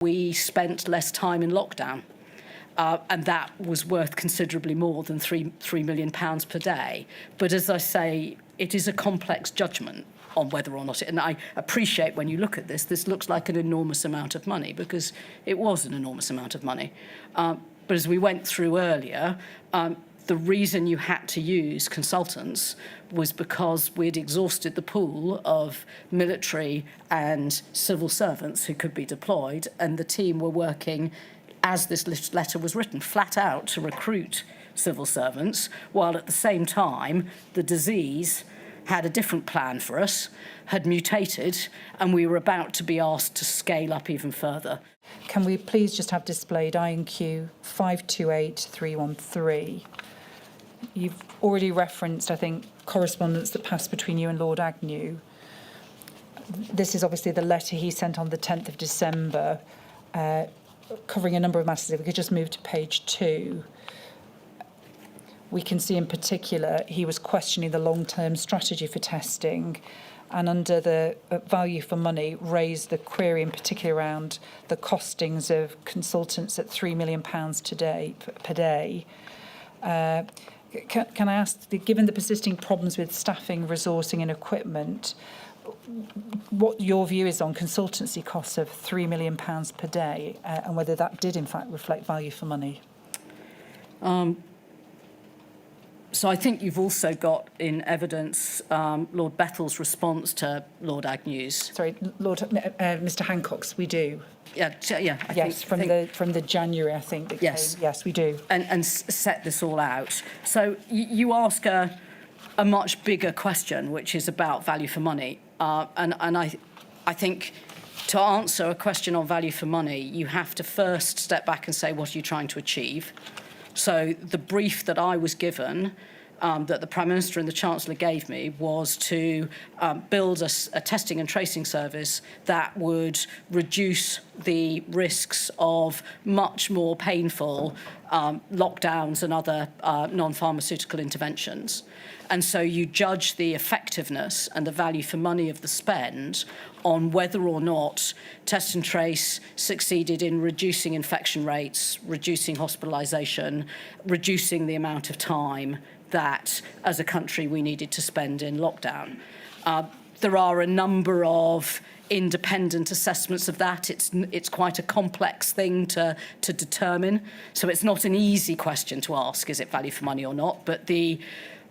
We spent less time in lockdown. And that was worth considerably more than £3 million per day. But as I say, it is a complex judgment on whether or not it, and I appreciate when you look at this looks like an enormous amount of money, because it was an enormous amount of money. But as we went through earlier, the reason you had to use consultants was because we'd exhausted the pool of military and civil servants who could be deployed, and the team were working, as this letter was written, flat out to recruit civil servants, while at the same time the disease had a different plan for us, had mutated, and we were about to be asked to scale up even further. Can we please just have displayed INQ 528313? You've already referenced, I think, correspondence that passed between you and Lord Agnew. This is obviously the letter he sent on the 10th of December, covering a number of matters. If we could just move to page 2. We can see in particular he was questioning the long-term strategy for testing, and under the value for money raised the query in particular around the costings of consultants at £3 million per day. Can I ask, given the persisting problems with staffing, resourcing and equipment, what your view is on consultancy costs of £3 million per day, and whether that did in fact reflect value for money? So I think you've also got in evidence Lord Bethel's response to Lord Agnew's. Sorry, Mr. Hancock's. We do. Yeah. Yes, from the January, I think. That yes, came. Yes, we do. And set this all out. So you ask a much bigger question, which is about value for money, and I think to answer a question on value for money, you have to first step back and say, what are you trying to achieve? So the brief that I was given, that the Prime Minister and the Chancellor gave me, was to build a testing and tracing service that would reduce the risks of much more painful lockdowns and other non-pharmaceutical interventions. And so you judge the effectiveness and the value for money of the spend on whether or not test and trace succeeded in reducing infection rates, reducing hospitalisation, reducing the amount of time that, as a country, we needed to spend in lockdown. There are a number of independent assessments of that. It's quite a complex thing to determine. So it's not an easy question to ask, is it value for money or not? But the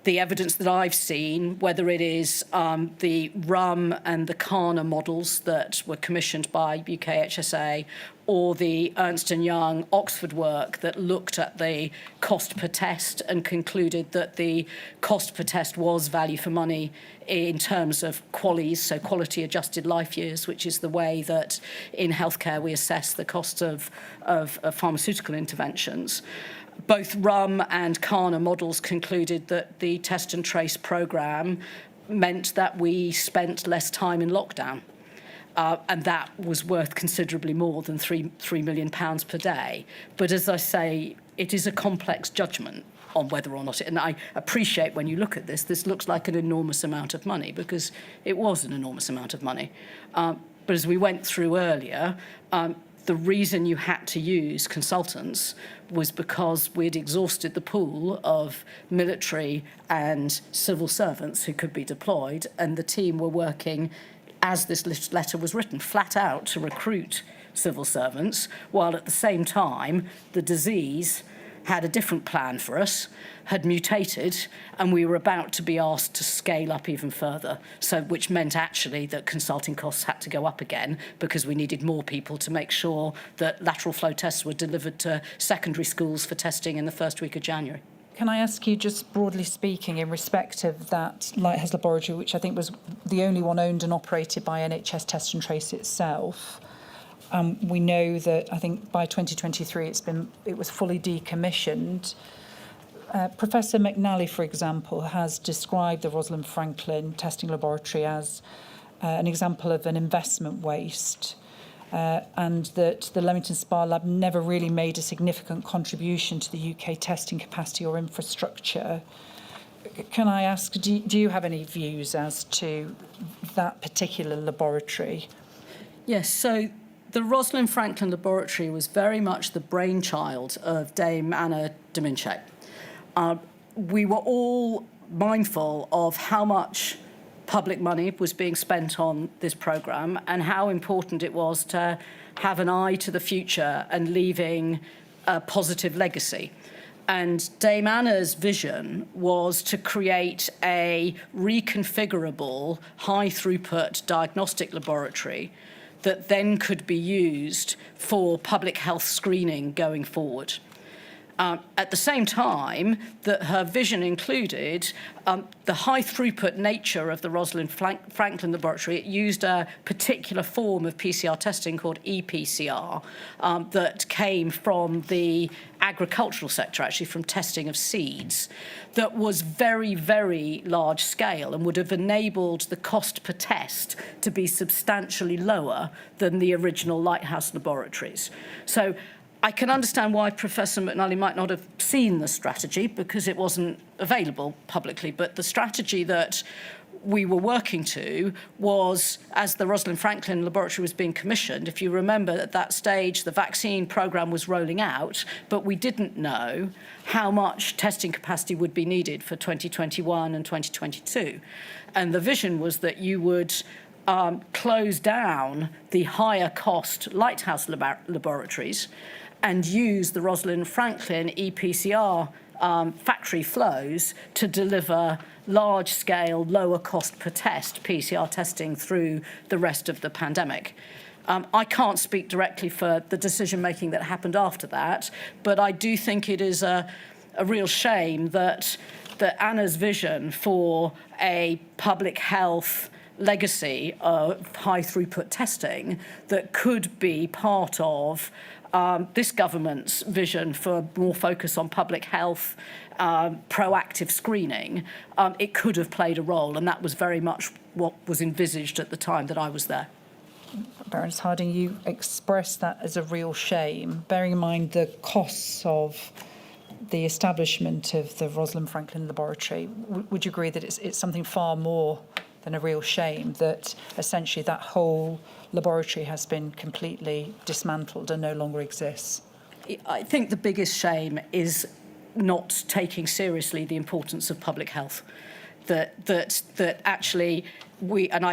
evidence that I've seen, whether it is the RUM and the Kana models that were commissioned by UKHSA, or the Ernst & Young Oxford work that looked at the cost per test and concluded that the cost per test was value for money in terms of QALYs, so quality adjusted life years, which is the way that in healthcare we assess the cost of pharmaceutical interventions. Both RUM and Kana models concluded that the test and trace programme meant that we spent less time in lockdown. And that was worth considerably more than £3 million per day. But as I say, it is a complex judgment on whether or not it, and I appreciate when you look at this looks like an enormous amount of money, because it was an enormous amount of money. But as we went through earlier, the reason you had to use consultants was because we'd exhausted the pool of military and civil servants who could be deployed, and the team were working, as this letter was written, flat out to recruit civil servants, while at the same time the disease had a different plan for us, had mutated, and we were about to be asked to scale up even further, so which meant actually that consulting costs had to go up again, because we needed more people to make sure that lateral flow tests were delivered to secondary schools for testing in the first week of January. Can I ask you, just broadly speaking, in respect of that Lighthouse laboratory, which I think was the only one owned and operated by NHS Test and Trace itself, we know that I think by 2023 it was fully decommissioned. Professor McNally, for example, has described the Rosalind Franklin testing laboratory as an example of an investment waste, and that the Leamington Spa Lab never really made a significant contribution to the UK testing capacity or infrastructure. Can I ask, do you have any views as to that particular laboratory? Yes, so the Rosalind Franklin Laboratory was very much the brainchild of Dame Anna Dominczek. We were all mindful of how much public money was being spent on this programme and how important it was to have an eye to the future and leaving a positive legacy. And Dame Anna's vision was to create a reconfigurable, high-throughput diagnostic laboratory that then could be used for public health screening going forward. At the same time, that her vision included the high-throughput nature of the Rosalind Franklin Laboratory. It used a particular form of PCR testing called ePCR that came from the agricultural sector, actually from testing of seeds, that was very, very large scale and would have enabled the cost per test to be substantially lower than the original Lighthouse laboratories. So I can understand why Professor McNally might not have seen the strategy because it wasn't available publicly, but the strategy that we were working to was, as the Rosalind Franklin Laboratory was being commissioned, if you remember at that stage, the vaccine programme was rolling out, but we didn't know how much testing capacity would be needed for 2021 and 2022. And the vision was that you would close down the higher cost Lighthouse laboratories and use the Rosalind Franklin ePCR factory flows to deliver large-scale, lower-cost per test PCR testing through the rest of the pandemic. I can't speak directly for the decision-making that happened after that, but I do think it is a real shame that Anna's vision for a public health legacy of high-throughput testing that could be part of this government's vision for more focus on public health, proactive screening, it could have played a role, and that was very much what was envisaged at the time that I was there. Baroness Harding, you expressed that as a real shame, bearing in mind the costs of the establishment of the Rosalind Franklin Laboratory. Would you agree that it's something far more than a real shame that essentially that whole laboratory has been completely dismantled and no longer exists? I think the biggest shame is not taking seriously the importance of public health. That actually we, and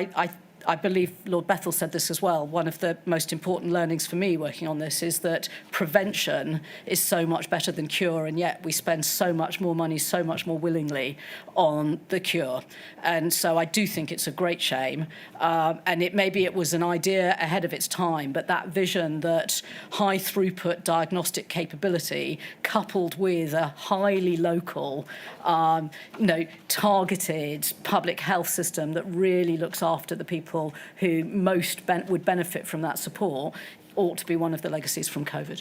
I believe Lord Bethell said this as well, one of the most important learnings for me working on this is that prevention is so much better than cure, and yet we spend so much more money, so much more willingly on the cure. And so I do think it's a great shame. And maybe it was an idea ahead of its time, but that vision that high throughput diagnostic capability coupled with a highly local, targeted public health system that really looks after the people who most would benefit from that support ought to be one of the legacies from COVID.